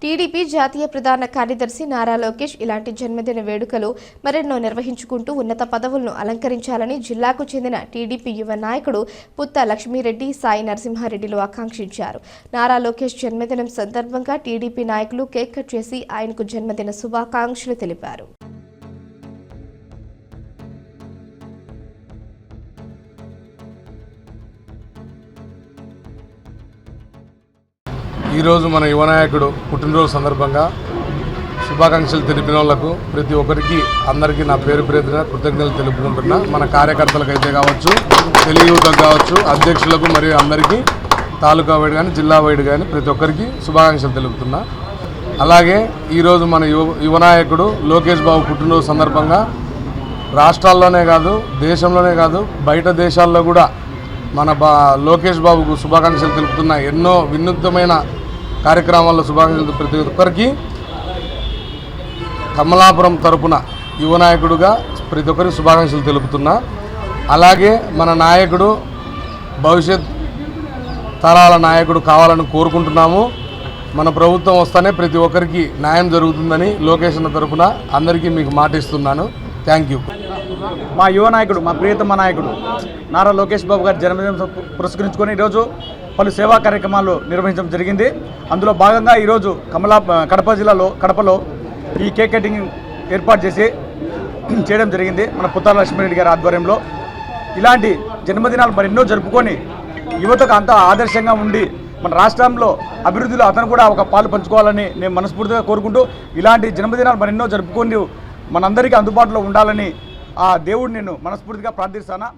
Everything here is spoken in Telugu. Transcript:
టీడీపీ జాతీయ ప్రధాన కార్యదర్శి నారా లోకేష్ ఇలాంటి జన్మదిన వేడుకలు మరెన్నో నిర్వహించుకుంటూ ఉన్నత పదవులను అలంకరించాలని జిల్లాకు చెందిన టీడీపీ యువ నాయకుడు పుత్త లక్ష్మీరెడ్డి సాయి నరసింహారెడ్డిలు ఆకాంక్షించారు. నారా లోకేష్ జన్మదినం సందర్భంగా టీడీపీ నాయకులు కేక్ కట్ చేసి ఆయనకు జన్మదిన శుభాకాంక్షలు తెలిపారు. ఈరోజు మన యువ నాయకుడు పుట్టినరోజు సందర్భంగా శుభాకాంక్షలు తెలిపిన వాళ్లకు ప్రతి ఒక్కరికి అందరికీ నా పేరు కృతజ్ఞతలు తెలుపుకుంటున్నా. మన కార్యకర్తలకు అయితే కావచ్చు, తెలుగు యువతకు కావచ్చు, అధ్యక్షులకు మరియు అందరికీ తాలూకా వైడ్ కానీ జిల్లా వైడ్ కానీ ప్రతి ఒక్కరికి శుభాకాంక్షలు తెలుపుతున్నా. అలాగే ఈరోజు మన యువ నాయకుడు లోకేష్ బాబు పుట్టినరోజు సందర్భంగా రాష్ట్రాల్లోనే కాదు, దేశంలోనే కాదు, బయట దేశాల్లో కూడా మన లోకేష్ బాబుకు శుభాకాంక్షలు తెలుపుతున్న ఎన్నో వినూత్నమైన కార్యక్రమాల్లో శుభాకాంక్షలు ప్రతి ఒక్కరికి కమలాపురం తరపున యువ నాయకుడుగా ప్రతి ఒక్కరికి శుభాకాంక్షలు తెలుపుతున్నా. అలాగే మన నాయకుడు భవిష్యత్ తరాల నాయకుడు కావాలని కోరుకుంటున్నాము. మన ప్రభుత్వం వస్తేనే ప్రతి ఒక్కరికి న్యాయం జరుగుతుందని లోకేష్ అన్న తరపున అందరికీ మీకు మాట ఇస్తున్నాను. Thank you. మా యువ నాయకుడు, మా ప్రియతమ నాయకుడు నారా లోకేష్ బాబు గారి జన్మదినం పురస్కరించుకొని ఈరోజు పలు సేవా కార్యక్రమాలు నిర్వహించడం జరిగింది. అందులో భాగంగా ఈరోజు కడప జిల్లాలో కడపలో ఈ కేక్ కటింగ్ ఏర్పాటు చేయడం జరిగింది మన పుత్త లక్ష్మీరెడ్డి గారి ఆధ్వర్యంలో. ఇలాంటి జన్మదినాలు మరెన్నో జరుపుకొని యువతకు అంతా ఆదర్శంగా ఉండి మన రాష్ట్రంలో అభివృద్ధిలో అతను కూడా ఒక పాలు పంచుకోవాలని నేను మనస్ఫూర్తిగా కోరుకుంటూ, ఇలాంటి జన్మదినాలు మరెన్నో జరుపుకొని మనందరికీ అందుబాటులో ఉండాలని ఆ దేవుడిని నేను మనస్ఫూర్తిగా ప్రార్థిస్తాను.